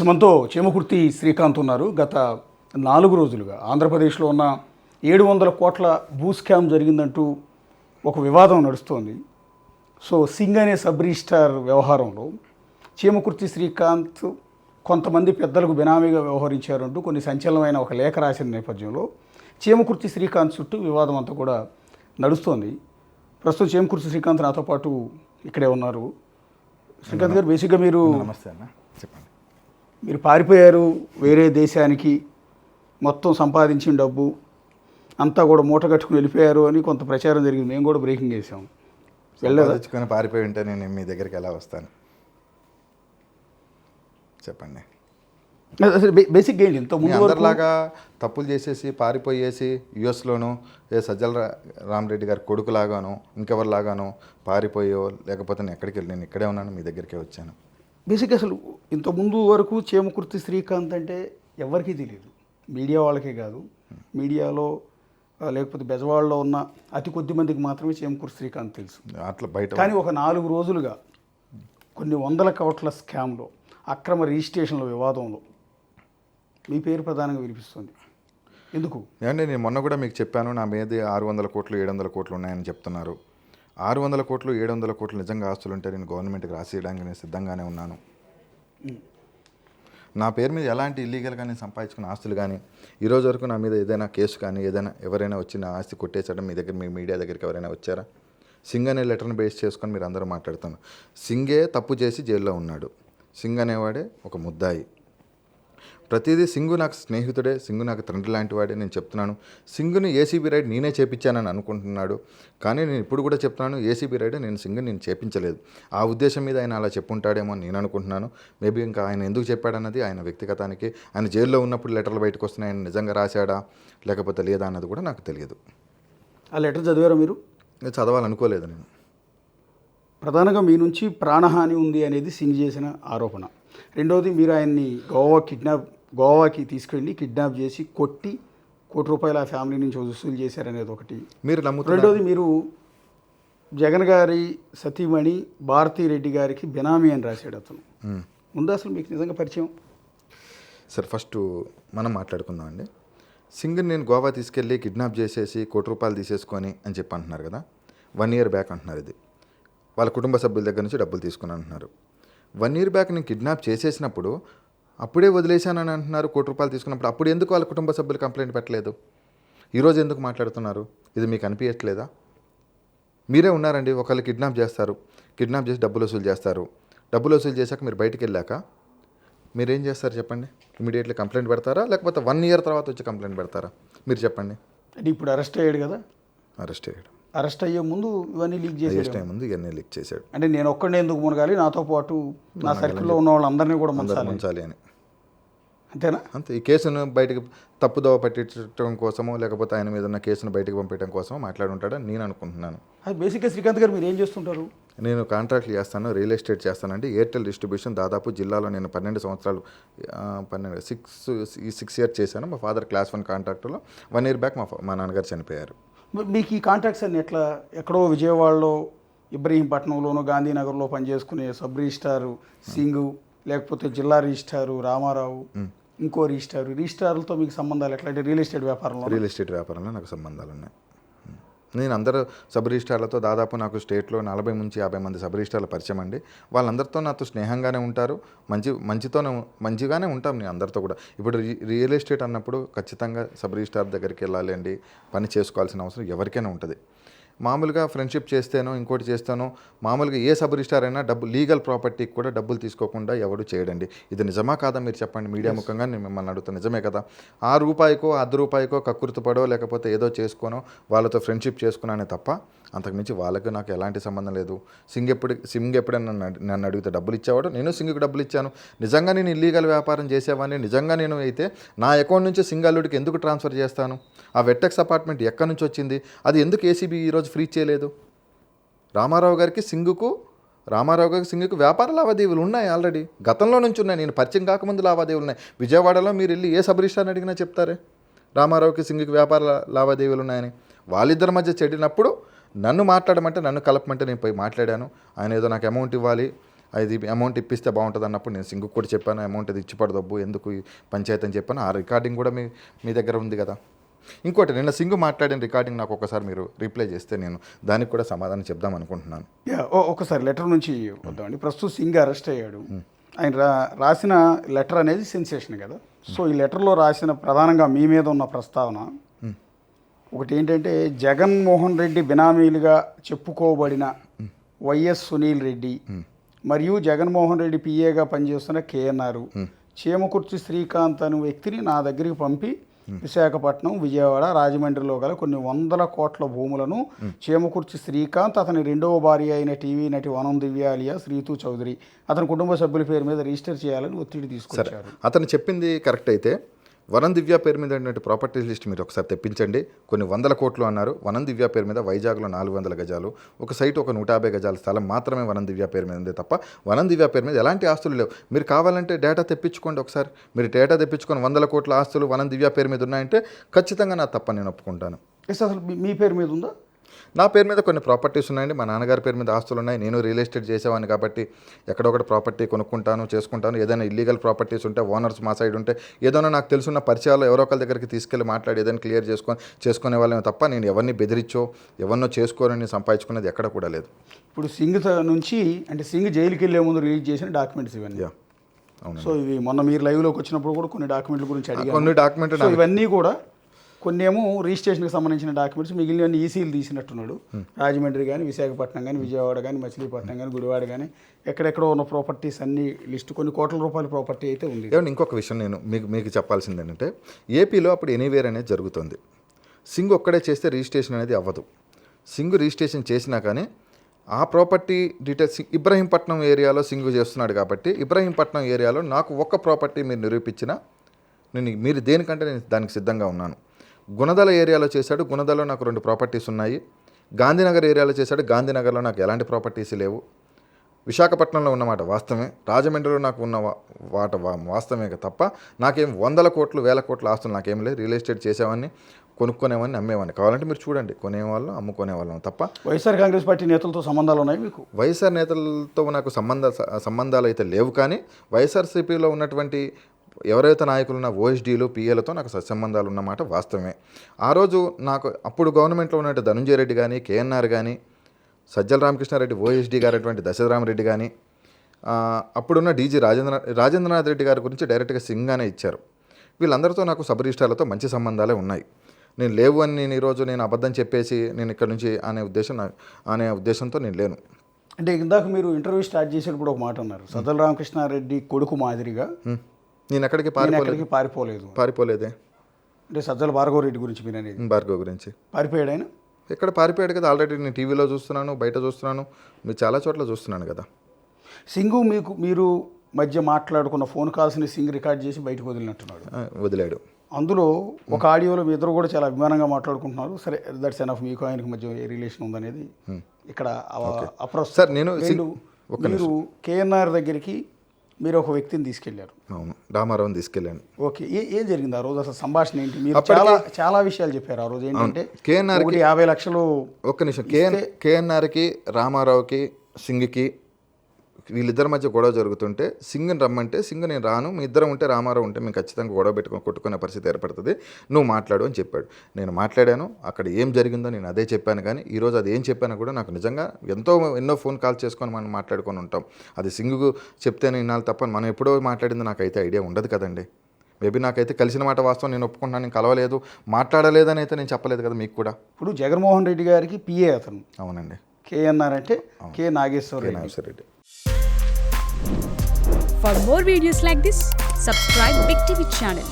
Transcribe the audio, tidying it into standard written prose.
మనతో చేమకుర్తి శ్రీకాంత్ ఉన్నారు. గత 4 రోజులుగా ఆంధ్రప్రదేశ్లో ఉన్న 700 కోట్ల భూ స్కామ్ జరిగిందంటూ ఒక వివాదం నడుస్తోంది. సో సింగ్ అనే సబ్ రిజిస్ట్రార్ వ్యవహారంలో చేమకుర్తి శ్రీకాంత్ కొంతమంది పెద్దలకు బినామీగా వ్యవహరించారంటూ కొన్ని సంచలనమైన ఒక లేఖ రాసిన నేపథ్యంలో చేమకుర్తి శ్రీకాంత్ చుట్టూ వివాదం అంతా కూడా నడుస్తోంది. ప్రస్తుతం చేమకుర్తి శ్రీకాంత్ నాతో పాటు ఇక్కడే ఉన్నారు. శ్రీకాంత్ గారు, బేసిక్గా మీరు నమస్తే అన్న, చెప్పండి. మీరు పారిపోయారు వేరే దేశానికి, మొత్తం సంపాదించిన డబ్బు అంతా కూడా మూట కట్టుకుని వెళ్ళిపోయారు అని కొంత ప్రచారం జరిగింది. మేము కూడా బ్రేకింగ్ చేసాం. వెళ్ళదలుచుకొని పారిపోయి ఉంటే నేను మీ దగ్గరికి ఎలా వస్తాను చెప్పండి. అసలు బేసిక్గా ఏంటి ఇంతకుముందు అందరిలాగా తప్పులు చేసేసి పారిపోయేసి యుఎస్లోను సజ్జల రామరెడ్డి గారి కొడుకులాగాను ఇంకెవరిలాగాను పారిపోయో లేకపోతే నేను ఎక్కడికి వెళ్ళి నేను ఇక్కడే ఉన్నాను, మీ దగ్గరికే వచ్చాను. బేసిక్గా అసలు ఇంతకుముందు వరకు చేమకుర్తి శ్రీకాంత్ అంటే ఎవరికీ తెలియదు, మీడియా వాళ్ళకే కాదు, మీడియాలో లేకపోతే బెజవాడలో ఉన్న అతి కొద్ది మందికి మాత్రమే చేమకుర్తి శ్రీకాంత్ తెలుసు. అట్లా బయట కానీ ఒక 4 రోజులుగా కొన్ని వందల కోట్ల స్కామ్లో, అక్రమ రిజిస్ట్రేషన్ల వివాదంలో మీ పేరు ప్రధానంగా వినిపిస్తుంది. ఎందుకు? ఏమంటే నేను మొన్న కూడా మీకు చెప్పాను, నా మీద 600 కోట్లు 700 కోట్లు ఉన్నాయని చెప్తున్నారు. 600 కోట్లు 700 కోట్లు నిజంగా ఆస్తులు ఉంటే నేను గవర్నమెంట్కి రాసేయడానికి నేను సిద్ధంగానే ఉన్నాను. నా పేరు మీద ఎలాంటి ఇల్లీగల్గా నేను సంపాదించుకున్న ఆస్తులు కానీ ఈరోజు వరకు నా మీద ఏదైనా కేసు కానీ ఏదైనా ఎవరైనా వచ్చి నా ఆస్తి కొట్టేసడం మీ దగ్గర, మీ మీడియా దగ్గరికి ఎవరైనా వచ్చారా? సింగ్ అనే లెటర్ని బేస్ చేసుకొని మీరు అందరూ మాట్లాడుతాను. సింగే తప్పు చేసి జైల్లో ఉన్నాడు. సింగ్ అనేవాడే ఒక ముద్దాయి. ప్రతిదీ సింగు నాకు స్నేహితుడే, సింగు నాకు తండ్రి లాంటి వాడే. నేను చెప్తున్నాను, సింగుని ఏసీబీ రైడ్ నేనే చేపించానని అనుకుంటున్నాడు. కానీ నేను ఇప్పుడు కూడా చెప్తున్నాను, ఏసీబీ రైడ్ నేను సింగుని నేను చేపించలేదు. ఆ ఉద్దేశం మీద ఆయన అలా చెప్పుంటాడేమో అని నేను అనుకుంటున్నాను. మేబీ ఇంకా ఆయన ఎందుకు చెప్పాడన్నది ఆయన వ్యక్తిగతానికి, ఆయన జైల్లో ఉన్నప్పుడు లెటర్లు బయటకు వస్తున్నాయి, ఆయన నిజంగా రాశాడా లేకపోతే లేదా అన్నది కూడా నాకు తెలియదు. ఆ లెటర్ చదివారా మీరు? నేను చదవాలనుకోలేదు. నేను ప్రధానంగా మీ నుంచి ప్రాణహాని ఉంది అనేది సింగ్ చేసిన ఆరోపణ. రెండవది, మీరు ఆయన్ని గోవాకి తీసుకెళ్ళి కిడ్నాప్ చేసి కొట్టి ₹1 కోటి ఆ ఫ్యామిలీ నుంచి వసూలు చేశారనేది ఒకటి. మీరు నమ్ముతున్నారు. రెండవది, మీరు జగన్ గారి సతీమణి భారతీరెడ్డి గారికి బినామీ అని రాశాడు అతను. ముందు అసలు మీకు నిజంగా పరిచయం? సార్, ఫస్ట్ మనం మాట్లాడుకుందామండి. సింగ్ని నేను గోవా తీసుకెళ్ళి కిడ్నాప్ చేసేసి ₹1 కోటి తీసేసుకొని అని చెప్పి అంటున్నారు కదా. 1 year బ్యాక్ అంటున్నారు. ఇది వాళ్ళ కుటుంబ సభ్యుల దగ్గర నుంచి డబ్బులు తీసుకుని అంటున్నారు. 1 year బ్యాక్ నేను కిడ్నాప్ చేసేసినప్పుడు అప్పుడే వదిలేశానని అంటున్నారు. ₹1 కోటి తీసుకున్నప్పుడు అప్పుడు ఎందుకు వాళ్ళ కుటుంబ సభ్యులు కంప్లైంట్ పెట్టలేదు? ఈరోజు ఎందుకు మాట్లాడుతున్నారు? ఇది మీకు అనిపించట్లేదా? మీరే ఉన్నారండి, ఒకళ్ళు కిడ్నాప్ చేస్తారు, కిడ్నాప్ చేసి డబ్బులు వసూలు చేస్తారు. డబ్బులు వసూలు చేశాక మీరు బయటికి వెళ్ళాక మీరేం చేస్తారు చెప్పండి? ఇమీడియట్లీ కంప్లైంట్ పెడతారా లేకపోతే 1 year తర్వాత వచ్చి కంప్లైంట్ పెడతారా? మీరు చెప్పండి. అంటే ఇప్పుడు అరెస్ట్ అయ్యాడు కదా, అరెస్ట్ అయ్యాడు. అరెస్ట్ అయ్యే ముందు ఇవన్నీ లీక్ చేసాడు. ముందు ఇవన్నీ లీక్ చేశాడు. అంటే నేను ఒక్కడే ఎందుకు మునగాలి, నాతో పాటు నా సర్కిల్లో ఉన్న వాళ్ళందరినీ కూడా ముంచాలి అని. అంతేనా? అంతే. ఈ కేసును బయటకు తప్పుదోవ పట్టించడం కోసమో లేకపోతే ఆయన మీద ఉన్న కేసును బయటకు పంపించడం కోసమో మాట్లాడుంటాడని నేను అనుకుంటున్నాను. అది బేసిక్గా శ్రీకాంత్ గారు మీరు ఏం చేస్తుంటారు? నేను కాంట్రాక్ట్లు చేస్తాను, రియల్ ఎస్టేట్ చేస్తానండి. ఎయిర్టెల్ డిస్ట్రిబ్యూషన్ దాదాపు జిల్లాలో నేను 12 సంవత్సరాలు 6 years చేశాను. మా ఫాదర్ Class 1 కాంట్రాక్టర్లో. 1 year బ్యాక్ మా నాన్నగారు చనిపోయారు. మీకు ఈ కాంట్రాక్ట్స్ అన్ని ఎట్లా? ఎక్కడో విజయవాడలో ఇబ్రహీంపట్నంలోనూ గాంధీనగర్లో పనిచేసుకునే సబ్ రిజిస్ట్రారు సింగు, లేకపోతే జిల్లా రిజిస్ట్రారు రామారావు, ఇంకో రిజిస్ట్రార్లతో మీకు సంబంధాలు ఎట్లా? అంటే రియల్ ఎస్టేట్ వ్యాపారంలో నాకు సంబంధాలు ఉన్నాయి. నేను అందరూ సబ్ రిజిస్ట్రార్లతో దాదాపు నాకు స్టేట్లో 40 నుంచి 50 మంది సబ్ రిజిస్ట్రార్ల పరిచయం అండి. వాళ్ళందరితో నాతో స్నేహంగానే ఉంటారు, మంచిగానే ఉంటాం నేను అందరితో కూడా. ఇప్పుడు రియల్ ఎస్టేట్ అన్నప్పుడు ఖచ్చితంగా సబ్ రిజిస్ట్రార్ దగ్గరికి వెళ్ళాలి అండి, పని చేసుకోవాల్సిన అవసరం ఎవరికైనా ఉంటుంది. మామూలుగా ఫ్రెండ్షిప్ చేస్తేనో ఇంకోటి చేస్తానో మామూలుగా ఏ సబ్ రిజిస్ట్రార్ అయినా లీగల్ ప్రాపర్టీకి కూడా డబ్బులు తీసుకోకుండా ఎవడు చేయడండి. ఇది నిజమా కాదా మీరు చెప్పండి? మీడియా ముఖంగా నేను మిమ్మల్ని అడుగుతాను, నిజమే కదా? ₹1కో ₹10 కక్కుర్తిపడో లేకపోతే ఏదో చేసుకోనో వాళ్ళతో ఫ్రెండ్షిప్ చేసుకున్నానే తప్ప అంతకుమించి వాళ్ళకి నాకు ఎలాంటి సంబంధం లేదు. సింగ్ ఎప్పుడైనా నన్ను అడిగితే డబ్బులు ఇచ్చేవాడు, నేను సింగ్కి డబ్బులు ఇచ్చాను. నిజంగా నేను ఇల్లీగల్ వ్యాపారం చేసేవాడిని, నిజంగా నేను అయితే నా అకౌంట్ నుంచి సింగ్ అల్లుడికి ఎందుకు ట్రాన్స్ఫర్ చేస్తాను? ఆ వెట్టెక్స్ అపార్ట్మెంట్ ఎక్కడి నుంచి వచ్చింది? అది ఎందుకు ఏసీబీ ఈరోజు ఫ్రీ చేయలేదు? రామారావు గారికి సింగుకు వ్యాపార లావాదేవీలు ఉన్నాయి ఆల్రెడీ, గతంలో నుంచి ఉన్నాయి. నేను పరిచయం కాకముందు లావాదేవీలు ఉన్నాయి. విజయవాడలో మీరు వెళ్ళి ఏ సబ్ రిజిస్ట్రార్ని అడిగినా చెప్తారే రామారావుకి సింగుకి వ్యాపార లావాదేవీలు ఉన్నాయని. వాళ్ళిద్దరి మధ్య చెడినప్పుడు నన్ను మాట్లాడమంటే, నన్ను కలపమంటే నేను పోయి మాట్లాడాను. ఆయన ఏదో నాకు అమౌంట్ ఇవ్వాలి, అది అమౌంట్ ఇప్పిస్తే బాగుంటుంది అన్నప్పుడు నేను సింగ్ కూడా చెప్పాను, అమౌంట్ ఇది ఇచ్చి పడదబ్బు ఎందుకు ఈ పంచాయతీ అని చెప్పాను. ఆ రికార్డింగ్ కూడా మీ దగ్గర ఉంది కదా. ఇంకోటి నిన్న సింగ్ మాట్లాడిన రికార్డింగ్ నాకు ఒకసారి మీరు రీప్లే చేస్తే నేను దానికి కూడా సమాధానం చెప్దాం అనుకుంటున్నాను. ఒకసారి లెటర్ నుంచి వద్దామండి. ప్రస్తుతం సింగ్ అరెస్ట్ అయ్యాడు. ఆయన రాసిన లెటర్ అనేది సెన్సేషన్ కదా. సో ఈ లెటర్లో రాసిన ప్రధానంగా మీ మీద ఉన్న ప్రస్తావన ఒకటి ఏంటంటే, జగన్మోహన్ రెడ్డి బినామీలుగా చెప్పుకోబడిన వైఎస్ సునీల్ రెడ్డి మరియు జగన్మోహన్ రెడ్డి పిఏగా పనిచేస్తున్న కేఎన్ఆర్, చీమకుర్తి శ్రీకాంత్ అనే వ్యక్తిని నా దగ్గరికి పంపి విశాఖపట్నం, విజయవాడ, రాజమండ్రిలో గల కొన్ని 100 కోట్ల భూములను చీమకుర్తి శ్రీకాంత్, అతని రెండవ భార్య అయిన టీవీ నటి వనం దివ్య అలియాస్ రీతూ చౌదరి, అతని కుటుంబ సభ్యుల పేరు మీద రిజిస్టర్ చేయాలని ఒత్తిడి తీసుకొచ్చారు. అతను చెప్పింది కరెక్ట్ అయితే వనం దివ్య పేరు మీద ఉన్నటువంటి ప్రాపర్టీస్ లిస్ట్ మీరు ఒకసారి తెప్పించండి. కొన్ని 100 కోట్లు అన్నారు. వనం దివ్య పేరు మీద వైజాగ్లో 400 గజాలు, ఒక సైట్ ఒక 150 గజాల స్థలం మాత్రమే వనం దివ్య పేరు మీద ఉంది తప్ప వనం దివ్య పేరు మీద ఎలాంటి ఆస్తులు లేవు. మీరు కావాలంటే డేటా తెప్పించుకోండి ఒకసారి. మీరు డేటా తెప్పించుకొని 100 కోట్ల ఆస్తులు వనం దివ్య పేరు మీద ఉన్నాయంటే ఖచ్చితంగా నా తప్ప నేను ఒప్పుకుంటాను. అసలు మీ పేరు మీద ఉందా? నా పేరు మీద కొన్ని ప్రాపర్టీస్ ఉన్నాయండి. మా నాన్నగారి పేరు మీద ఆస్తులు ఉన్నాయి. నేను రియల్ ఎస్టేట్ చేసేవాడిని కాబట్టి ఎక్కడొకటి ప్రాపర్టీ కొనుక్కుంటాను, చేసుకుంటాను. ఏదైనా ఇల్లీగల్ ప్రాపర్టీస్ ఉంటే, ఓనర్స్ మా సైడ్ ఉంటే, ఏదైనా నాకు తెలుసున్న పరిచయాలు ఎవరో ఒకరి దగ్గరికి తీసుకెళ్ళి మాట్లాడి ఏదైనా క్లియర్ చేసుకునే వాళ్ళమే తప్ప నేను ఎవరిని బెదిరించో ఎవరినో చేసుకోరని సంపాదించుకునేది ఎక్కడ కూడా లేదు. ఇప్పుడు సింగ్ నుంచి అంటే సింగ్ జైలుకి వెళ్ళే ముందు రిలీజ్ చేసిన డాక్యుమెంట్స్ ఇవన్నీ. అవును. సో ఇవి మొన్న మీరు లైవ్లోకి వచ్చినప్పుడు కూడా కొన్ని డాక్యుమెంట్ల గురించి అడిగారు. కొన్ని డాక్యుమెంట్ ఇవన్నీ కూడా కొన్ని ఏమో రిజిస్ట్రేషన్కి సంబంధించిన డాక్యుమెంట్స్, మిగిలిన ఈసీలు తీసినట్టున్నాడు. రాజమండ్రి కానీ, విశాఖపట్నం కానీ, విజయవాడ కానీ, మచిలీపట్నం కానీ, గుడివాడ కానీ, ఎక్కడెక్కడో ఉన్న ప్రాపర్టీస్ అన్ని లిస్ట్ కొన్ని కోట్ల రూపాయల ప్రాపర్టీ అయితే ఉంది. ఏమంటే ఇంకొక విషయం నేను మీకు చెప్పాల్సింది ఏంటంటే, ఏపీలో అప్పుడు ఎనీవేర్ అనేది జరుగుతుంది. సింగ్ ఒక్కడే చేస్తే రిజిస్ట్రేషన్ అనేది అవ్వదు. సింగ్ రిజిస్ట్రేషన్ చేసినా కానీ ఆ ప్రాపర్టీ డీటెయిల్స్ ఇబ్రహీంపట్నం ఏరియాలో సింగ్ చేస్తున్నాడు కాబట్టి ఇబ్రహీంపట్నం ఏరియాలో నాకు ఒక్క ప్రాపర్టీ మీరు నిరూపించినా మీరు దేనికంటే నేను దానికి సిద్ధంగా ఉన్నాను. గుణదల ఏరియాలో చేశాడు, గుణదలలో నాకు 2 ప్రాపర్టీస్ ఉన్నాయి. గాంధీనగర్ ఏరియాలో చేశాడు, గాంధీనగర్లో నాకు ఎలాంటి ప్రాపర్టీస్ లేవు. విశాఖపట్నంలో ఉన్నమాట వాస్తవమే, రాజమండ్రిలో నాకు ఉన్న వాస్తవమే తప్ప నాకేం 100 కోట్లు 1000 కోట్ల ఆస్తులు నాకేం లేదు. రియల్ ఎస్టేట్ చేసేవాడిని, కొనుక్కునేవాడిని, అమ్మేవాడిని. కావాలంటే మీరు చూడండి, కొనేవాళ్ళు అమ్ముకునేవాళ్ళం తప్ప. వైఎస్ఆర్ కాంగ్రెస్ పార్టీ నేతలతో సంబంధాలు ఉన్నాయి మీకు? వైఎస్ఆర్ నేతలతో నాకు సంబంధాలు అయితే లేవు. కానీ వైఎస్ఆర్సీపీలో ఉన్నటువంటి ఎవరైతే నాయకులు ఉన్న ఓఎస్డీలు, పిఏలతో నాకు సత్సంబంధాలు ఉన్నమాట వాస్తవమే. ఆ రోజు నాకు అప్పుడు గవర్నమెంట్లో ఉన్నట్టు ధనుంజయ రెడ్డి కానీ, కేఎన్ఆర్ కానీ, సజ్జల రామకృష్ణారెడ్డి ఓఎస్డీ గారు అటువంటి దశరథరామరెడ్డి కానీ, అప్పుడున్న డీజీ రాజేంద్రనాథ్ రెడ్డి గారి గురించి డైరెక్ట్గా సింగానే ఇచ్చారు. వీళ్ళందరితో నాకు సబ్ రిజిస్ట్రార్లతో మంచి సంబంధాలే ఉన్నాయి. నేను లేవు అని నేను ఈరోజు నేను అబద్ధం చెప్పేసి నేను ఇక్కడ నుంచి అనే ఉద్దేశంతో నేను లేను. అంటే ఇందాక మీరు ఇంటర్వ్యూ స్టార్ట్ చేసేటప్పుడు ఒక మాట అన్నారు, సజ్జల రామకృష్ణారెడ్డి కొడుకు మాదిరిగా నేను ఎక్కడికి పారిపోలేదే. అంటే సజ్జల భార్గవ రెడ్డి గురించి మీరు అనేది? భార్గవ్ గురించి పారిపోయాడు ఆయన? ఎక్కడ పారిపోయాడు కదా, ఆల్రెడీ నేను టీవీలో చూస్తున్నాను, బయట చూస్తున్నాను, మీరు చాలా చోట్ల చూస్తున్నాను కదా. సింగు మీరు మధ్య మాట్లాడుకున్న ఫోన్ కాల్స్ని సింగ్ రికార్డ్ చేసి బయటకు వదిలాడు. అందులో ఒక ఆడియోలో మీ ఇద్దరు కూడా చాలా అభిమానంగా మాట్లాడుకుంటున్నారు. సరే, దట్స్ ఎనఫ్. మీకు ఆయనకు మధ్య ఏ రిలేషన్ ఉందనేది ఇక్కడ సార్. మీరు కేఎన్ఆర్ దగ్గరికి మీరు ఒక వ్యక్తిని తీసుకెళ్లారు. అవును, రామారావుని తీసుకెళ్ళాను. ఓకే, ఏం జరిగింది ఆ రోజు? అసలు సంభాషణ ఏంటి? మీరు చాలా విషయాలు చెప్పారు ఆ రోజు. ఏంటంటే కేఎన్ఆర్కి 50 లక్షలు. ఒక్క నిమిషం. కేఎన్ఆర్కి, రామారావుకి, సింగ్కి వీళ్ళిద్దరి మధ్య గొడవ జరుగుతుంటే సింగ్ని రమ్మంటే సింగ్ నేను రాను, మీ ఇద్దరం ఉంటే రామారావు ఉంటే మేము ఖచ్చితంగా గొడవ కొట్టుకునే పరిస్థితి ఏర్పడుతుంది, నువ్వు మాట్లాడు అని చెప్పాడు. నేను మాట్లాడాను. అక్కడ ఏం జరిగిందో నేను అదే చెప్పాను. కానీ ఈరోజు అది ఏం చెప్పానో కూడా నాకు నిజంగా ఎన్నో ఫోన్ కాల్ చేసుకొని మనం మాట్లాడుకొని ఉంటాం. అది సింగ్కు చెప్తేనే వినాలి తప్ప మనం ఎప్పుడో మాట్లాడిందో నాకైతే ఐడియా ఉండదు కదండి. మేబీ నాకైతే కలిసిన మాట వాస్తవం, నేను ఒప్పుకుంటున్నాను, నేను కలవలేదు, మాట్లాడలేదని అయితే నేను చెప్పలేదు కదా మీకు కూడా. ఇప్పుడు జగన్మోహన్ రెడ్డి గారికి పిఏ అతను. అవునండి. కేఎన్ఆర్ అంటే K Nageswara Reddy. For more videos like this, subscribe Big TV channel.